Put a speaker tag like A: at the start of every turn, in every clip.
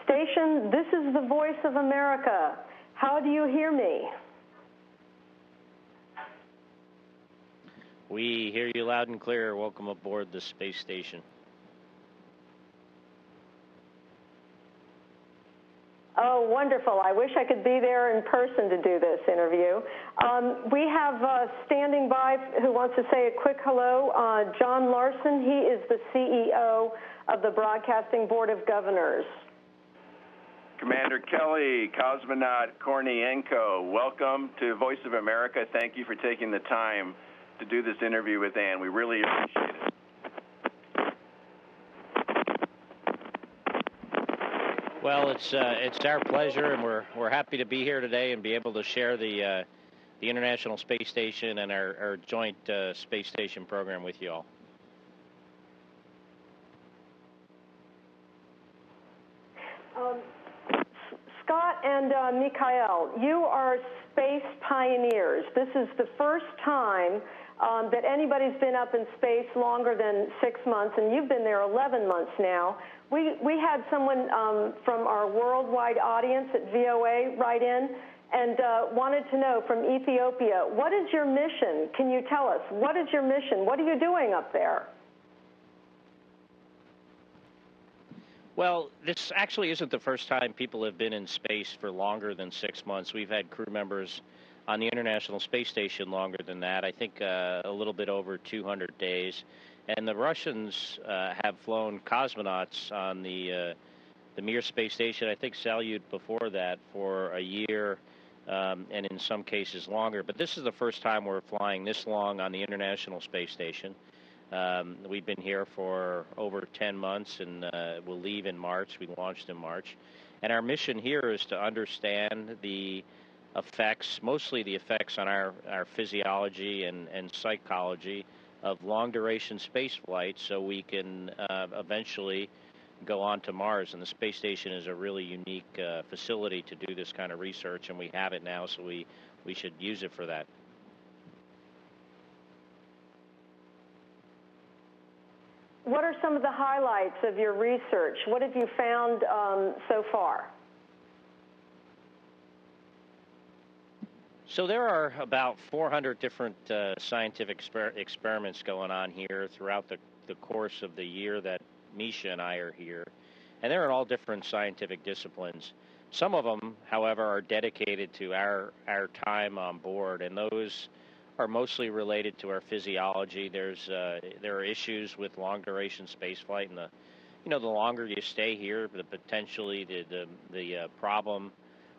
A: station. This is the Voice of America. How do you hear me?
B: We hear you loud and clear. Welcome aboard the space station.
A: Oh, wonderful. I wish I could be there in person to do this interview. We have standing by who wants to say a quick hello, John Larson. He is the CEO of the Broadcasting Board of Governors.
C: Commander Kelly, Cosmonaut Kornienko, welcome to Voice of America. Thank you for taking the time to do this interview with Ann. We really appreciate it.
B: Well, it's our pleasure, and we're happy to be here today and be able to share the International Space Station and our joint space station program with you all.
A: Scott and Mikhail, you are space pioneers. This is the first time that anybody's been up in space longer than 6 months, and you've been there 11 months now. We had someone from our worldwide audience at VOA write in and wanted to know from Ethiopia, what is your mission? Can you tell us, what is your mission? What are you doing up there?
B: Well, this actually isn't the first time people have been in space for longer than 6 months. We've had crew members on the International Space Station longer than that, I think a little bit over 200 days. And the Russians have flown cosmonauts on the Mir space station, I think Salyut before that, for a year, and in some cases longer. But this is the first time we're flying this long on the International Space Station. We've been here for over 10 months, and we'll leave in March. We launched in March. And our mission here is to understand the effects, mostly the effects on our physiology and psychology of long-duration space flight, so we can eventually go on to Mars. And the space station is a really unique facility to do this kind of research, and we have it now, so we should use it for that.
A: What are some of the highlights of your research? What have you found so far?
B: So there are about 400 different scientific experiments going on here throughout the course of the year that Misha and I are here. And they're in all different scientific disciplines. Some of them, however, are dedicated to our time on board, and those are mostly related to our physiology. There are issues with long-duration spaceflight, and the longer you stay here, the potentially the problem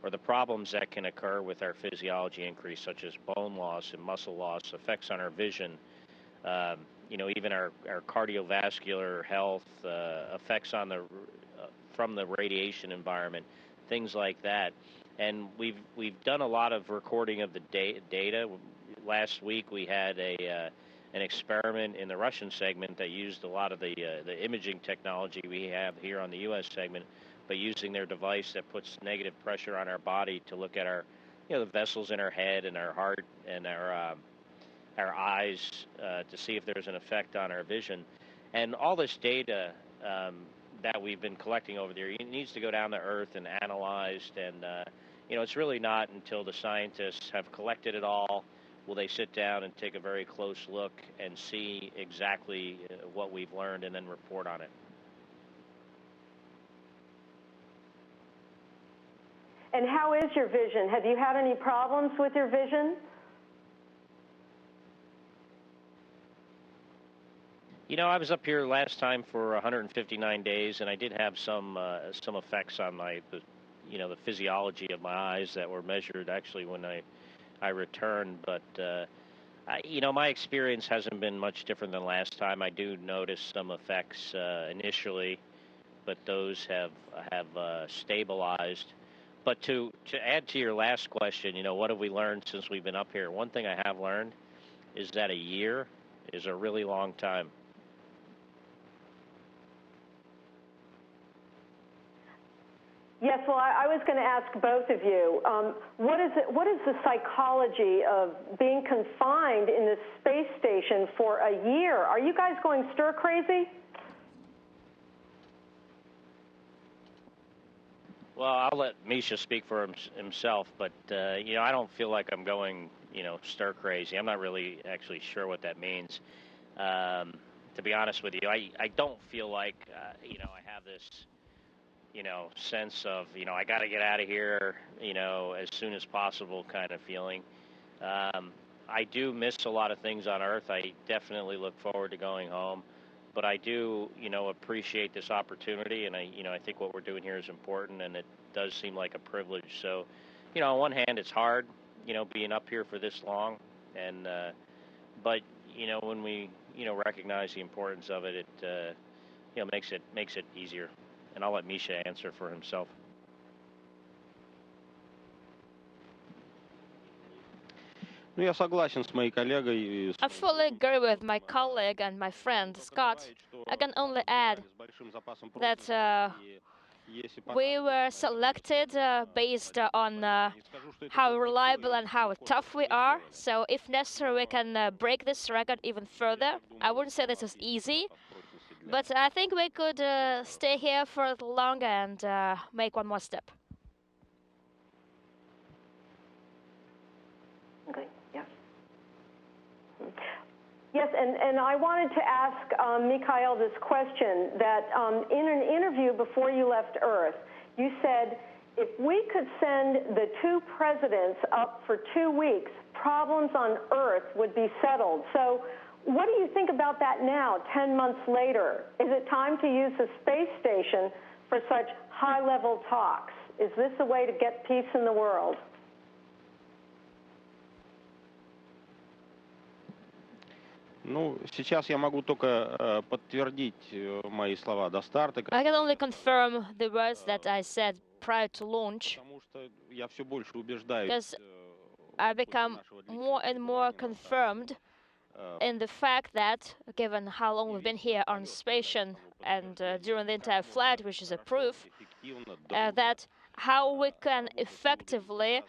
B: or the problems that can occur with our physiology increase, such as bone loss and muscle loss, effects on our vision, even our cardiovascular health, effects on from the radiation environment, things like that. And we've done a lot of recording of the data. Last week we had an experiment in the Russian segment that used a lot of the imaging technology we have here on the U.S. segment, but using their device that puts negative pressure on our body to look at our, the vessels in our head and our heart and our eyes to see if there's an effect on our vision. And all this data that we've been collecting over there, it needs to go down to Earth and analyzed. And, it's really not until the scientists have collected it all will they sit down and take a very close look and see exactly what we've learned and then report on it.
A: And how is your vision? Have you had any problems with your vision?
B: I was up here last time for 159 days, and I did have some effects on the physiology of my eyes that were measured actually when I returned. But my experience hasn't been much different than last time. I do notice some effects initially, but those have stabilized. But to add to your last question, what have we learned since we've been up here? One thing I have learned is that a year is a really long time.
A: Yes, well, I was going to ask both of you, what is the psychology of being confined in this space station for a year? Are you guys going stir crazy?
B: Well, I'll let Misha speak for himself, but I don't feel like I'm going, stir crazy. I'm not really actually sure what that means. To be honest with you, I don't feel like, I have this, sense of, I got to get out of here, as soon as possible kind of feeling. I do miss a lot of things on Earth. I definitely look forward to going home, but I do, appreciate this opportunity, and I think what we're doing here is important, and it does seem like a privilege. So, on one hand, it's hard, being up here for this long, and but when we, recognize the importance of it, it, makes it easier. And I'll let Misha answer for himself.
D: Я согласен с моей коллегой.
E: I fully agree with my colleague and my friend Scott. I can only add that we were selected based on how reliable and how tough we are. So if necessary, we can break this record even further. I wouldn't say this is easy, but I think we could stay here for a little longer and make one more step.
A: Okay. Yeah. Yes, and I wanted to ask Mikhail this question, that in an interview before you left Earth, you said, if we could send the two presidents up for 2 weeks, problems on Earth would be settled. So what do you think about that now, 10 months later? Is it time to use the space station for such high-level talks? Is this a way to get peace in the world?
D: Ну, сейчас я могу только подтвердить мои слова до старта.
E: I can only confirm the words that I said prior to launch,
D: Потому что я все больше убеждаюсь.
E: because I become more and more confirmed in the fact that, given how long we've been here on station and during the entire flight, which is a proof, that how we can effectively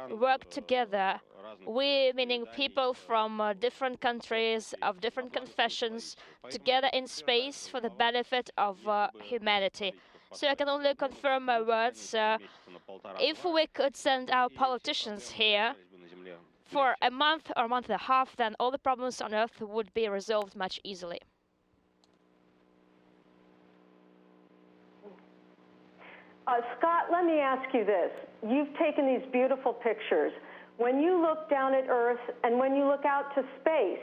E: work together, we, meaning people from different countries, of different confessions, together in space for the benefit of humanity. So I can only confirm my words. If we could send our politicians here for a month or a month and a half, then all the problems on Earth would be resolved much easily.
A: Scott, let me ask you this. You've taken these beautiful pictures. When you look down at Earth and when you look out to space,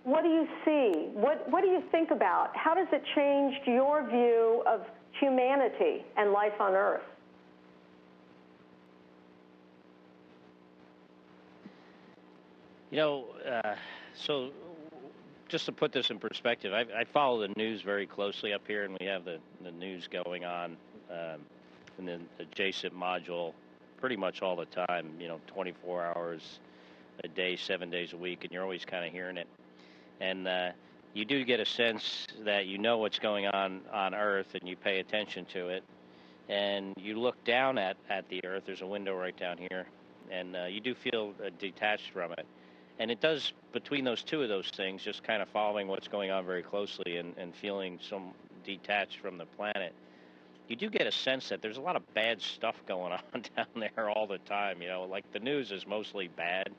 A: what do you see? What do you think about? How does it change your view of humanity and life on Earth?
B: So just to put this in perspective, I follow the news very closely up here, and we have the news going on in the adjacent module pretty much all the time, 24 hours a day, 7 days a week, and you're always kind of hearing it. And you do get a sense that you know what's going on Earth, and you pay attention to it. And you look down at the Earth, there's a window right down here, and you do feel detached from it. And it does, between those two of those things, just kind of following what's going on very closely and feeling some detached from the planet, you do get a sense that there's a lot of bad stuff going on down there all the time. Like the news is mostly bad,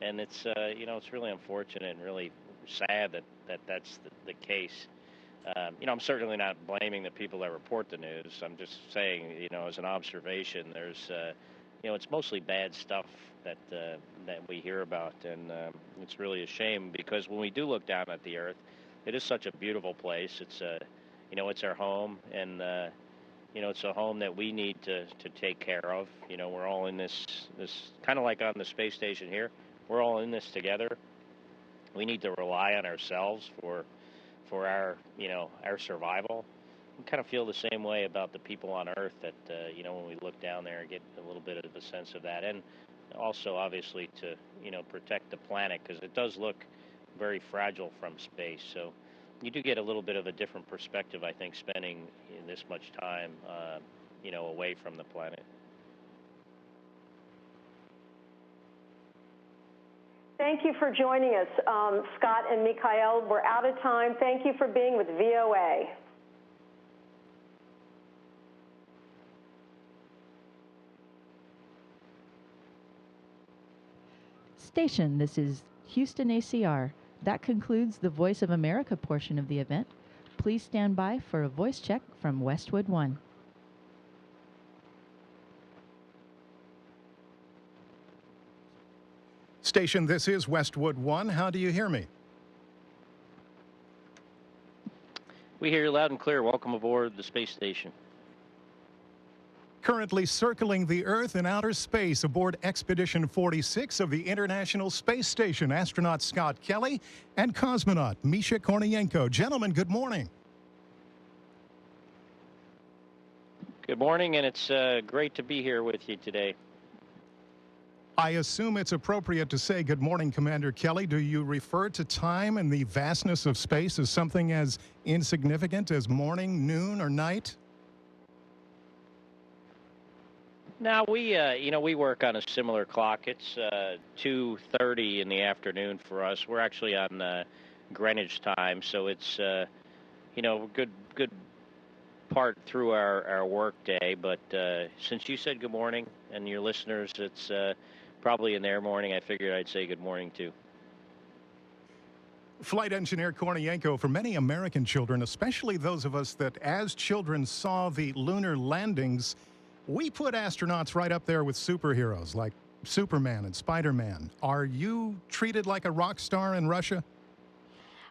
B: and it's it's really unfortunate and really sad that that's the case. I'm certainly not blaming the people that report the news. I'm just saying, as an observation, there's it's mostly bad stuff that we hear about, and it's really a shame, because when we do look down at the Earth, it is such a beautiful place. It's it's our home, and it's a home that we need to take care of. We're all in this kind of like on the space station here. We're all in this together. We need to rely on ourselves for our our survival. We kind of feel the same way about the people on Earth, that when we look down there and get a little bit of a sense of that, and also obviously to protect the planet, because it does look very fragile from space. So you do get a little bit of a different perspective, I think, spending this much time away from the planet.
A: Thank you for joining us, Scott and Mikhail. We're out of time. Thank you for being with VOA.
F: Station, this is Houston ACR. That concludes the Voice of America portion of the event. Please stand by for a voice check from Westwood One.
G: Station, this is Westwood One. How do you hear me?
B: We hear you loud and clear. Welcome aboard the space station.
G: Currently circling the Earth in outer space aboard Expedition 46 of the International Space Station, astronaut Scott Kelly and cosmonaut Misha Kornienko. Gentlemen, good morning.
B: Good morning, and it's great to be here with you today.
G: I assume it's appropriate to say good morning, Commander Kelly. Do you refer to time and the vastness of space as something as insignificant as morning, noon, or night?
B: Now we work on a similar clock. It's 2:30 in the afternoon for us. We're actually on Greenwich time, so it's good part through our work day. But since you said good morning, and your listeners, it's probably in their morning, I figured I'd say good morning too.
G: Flight Engineer Kornienko, for many American children, especially those of us that as children saw the lunar landings, we put astronauts right up there with superheroes like Superman and Spider-Man. Are you treated like a rock star in Russia?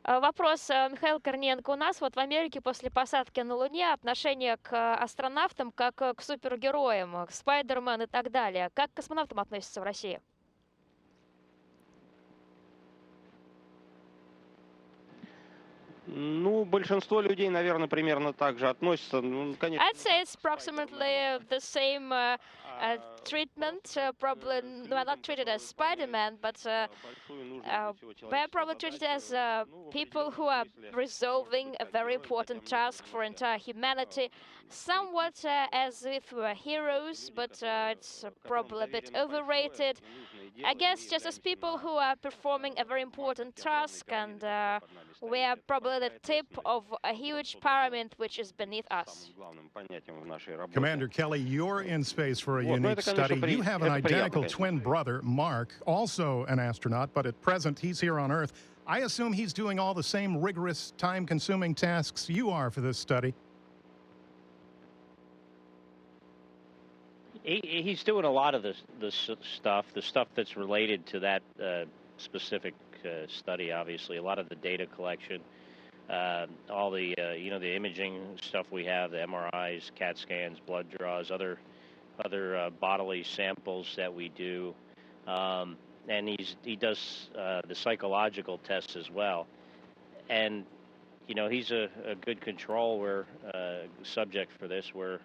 E: Вопрос, Михаил Корниенко. У нас вот в Америке после посадки на Луне отношение к астронавтам как к супергероям, к Спайдермен и так далее. Как к космонавтам относятся в России?
D: Ну, большинство людей, наверное, примерно так же относятся. Ну, конечно.
E: I'd say it's approximately the same treatment. Probably not treated as Spider-Man, but they're probably treated as people who are resolving a very important task for entire humanity. Somewhat as if we were heroes, but it's probably a bit overrated. I guess just as people who are performing a very important task, and we are probably the tip of a huge pyramid which is beneath us.
G: Commander Kelly, you're in space for a unique study. You have an identical twin brother, Mark, also an astronaut, but at present he's here on Earth. I assume he's doing all the same rigorous, time-consuming tasks you are for this study.
B: He's doing a lot of the stuff that's related to that specific study. Obviously, a lot of the data collection, all the the imaging stuff we have, the MRIs, CAT scans, blood draws, other bodily samples that we do, and he does the psychological tests as well. And he's a good control subject for this. We're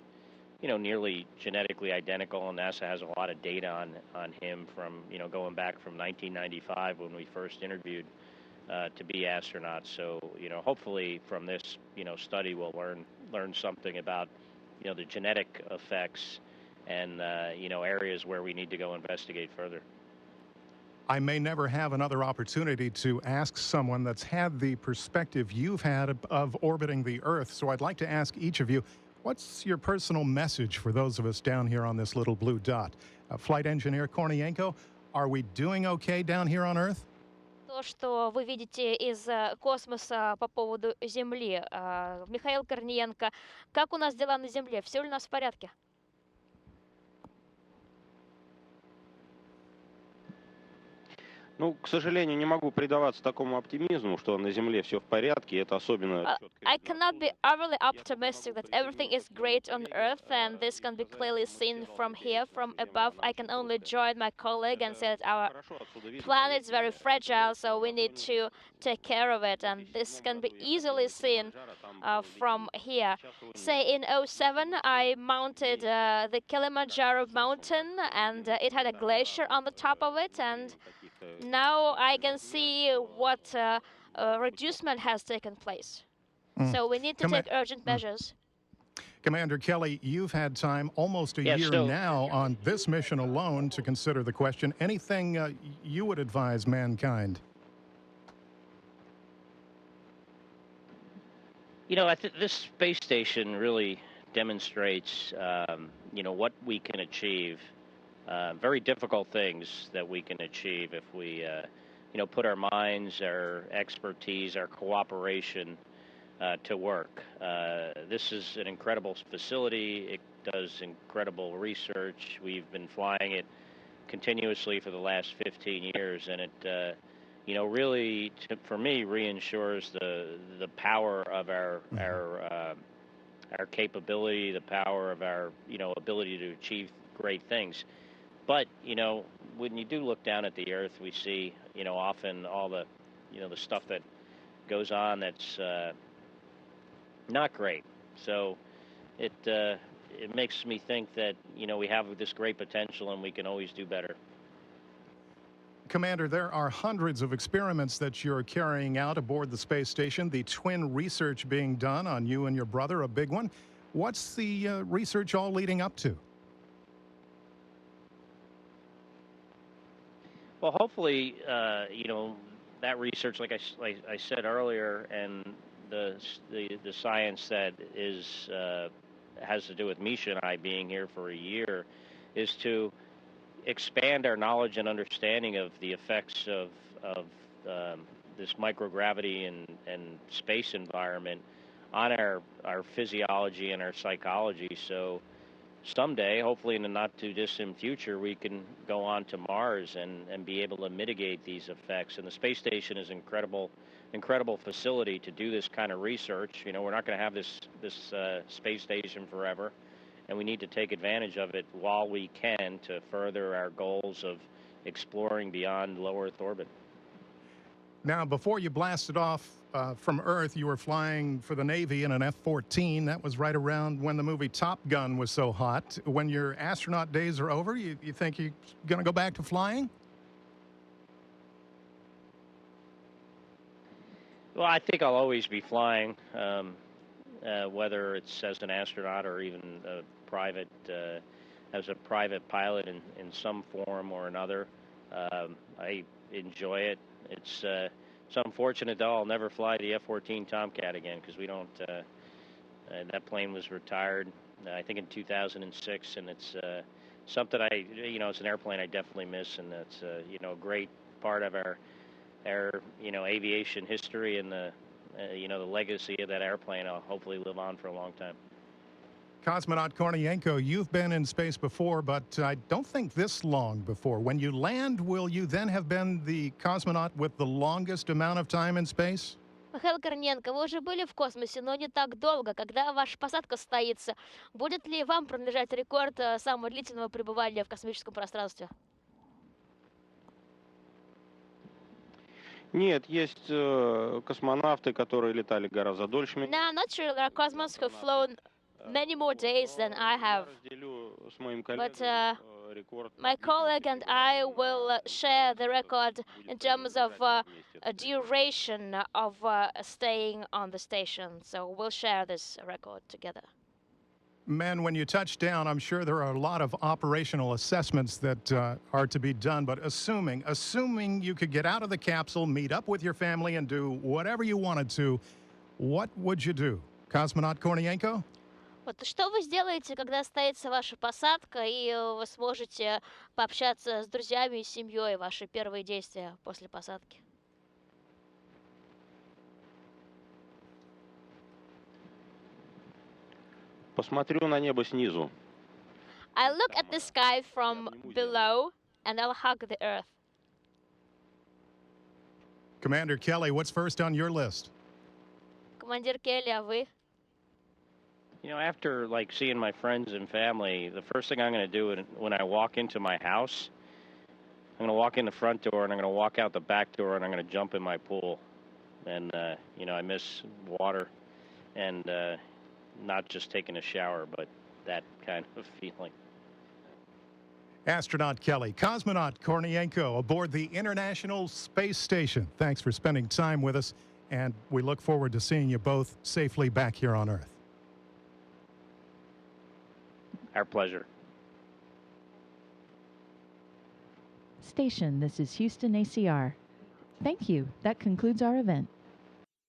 B: nearly genetically identical, and NASA has a lot of data on him from, going back from 1995 when we first interviewed to be astronauts. So, hopefully from this, study we'll learn something about, the genetic effects and, areas where we need to go investigate further.
G: I may never have another opportunity to ask someone that's had the perspective you've had of orbiting the Earth, so I'd like to ask each of you, what's your personal message for those of us down here on this little blue dot? Flight Engineer Kornienko, are we doing okay down here on Earth?
E: То, что вы видите из космоса по поводу Земли. Михаил Корниенко, как у нас дела на Земле? Все ли у нас в порядке?
D: Ну, к сожалению, не могу предаваться такому оптимизму, что на Земле все в порядке. Это особенно
E: I cannot be overly optimistic that everything is great on Earth, and this can be clearly seen from here, from above. I can only join my colleague and say that our planet is very fragile, so we need to take care of it, and this can be easily seen from here. Say in 2007, I mounted the Kilimanjaro mountain, and it had a glacier on the top of it, and now I can see what reducement has taken place. So we need to take urgent measures.
G: Commander Kelly, you've had time almost a year now on this mission alone to consider the question. Anything you would advise mankind?
B: I think this space station really demonstrates, what we can achieve very difficult things that we can achieve if we, put our minds, our expertise, our cooperation to work. This is an incredible facility. It does incredible research. We've been flying it continuously for the last 15 years, and it, really, for me, reinsures the power of our capability, the power of our, ability to achieve great things. But, when you do look down at the Earth, we see, often all the, the stuff that goes on that's not great. So it makes me think that, we have this great potential and we can always do better.
G: Commander, there are hundreds of experiments that you're carrying out aboard the space station, the twin research being done on you and your brother, a big one. What's the research all leading up to?
B: Well, hopefully, that research, like I said earlier, and the science that has to do with Misha and I being here for a year, is to expand our knowledge and understanding of the effects of this microgravity and space environment on our physiology and our psychology. So someday, hopefully in the not too distant future, we can go on to Mars and be able to mitigate these effects. And the space station is an incredible facility to do this kind of research. We're not going to have this space station forever, and we need to take advantage of it while we can to further our goals of exploring beyond low Earth orbit.
G: Now, before you blasted off from Earth, you were flying for the Navy in an F-14. That was right around when the movie Top Gun was so hot. When your astronaut days are over, you think you're going to go back to flying?
B: Well, I think I'll always be flying, whether it's as an astronaut or even as a private pilot in some form or another. I enjoy it. It's unfortunate, though. I'll never fly the F-14 Tomcat again because we don't. That plane was retired, I think, in 2006, and it's something it's an airplane I definitely miss, and it's a great part of our aviation history, and the legacy of that airplane. I'll hopefully live on for a long time.
G: Cosmonaut Kornienko, you've been in space before, but I don't think this long before. When you land, will you then have been the cosmonaut with the longest amount of time in space?
E: Михаил Корниенко, вы уже были в космосе, но не так долго. Когда ваша посадка состоится, будет ли вам принадлежать рекорд самого длительного пребывания в космическом пространстве?
D: Нет, есть космонавты, которые летали гораздо дольше меня.
E: No, not sure. There are cosmonauts who've flown many more days than I have. But my colleague and I will share the record in terms of duration of staying on the station. So we'll share this record together.
G: Men, when you touch down, I'm sure there are a lot of operational assessments that are to be done, but assuming you could get out of the capsule, meet up with your family, and do whatever you wanted to, what would you do? Cosmonaut Kornienko?
E: Вот что вы сделаете, когда состоится ваша посадка, и вы сможете пообщаться с друзьями и семьей, ваши первые действия после посадки?
D: Посмотрю на небо снизу.
E: I'll look at the sky from below, and I'll hug the earth.
G: Commander Kelly, what's first on your list?
E: Командир Келли, а вы?
B: After seeing my friends and family, the first thing I'm going to do when I walk into my house, I'm going to walk in the front door and I'm going to walk out the back door and I'm going to jump in my pool. And, I miss water and not just taking a shower, but that kind of feeling.
G: Astronaut Kelly, Cosmonaut Kornienko aboard the International Space Station. Thanks for spending time with us, and we look forward to seeing you both safely back here on Earth.
B: Our pleasure.
F: Station, this is Houston ACR. Thank you. That concludes our event.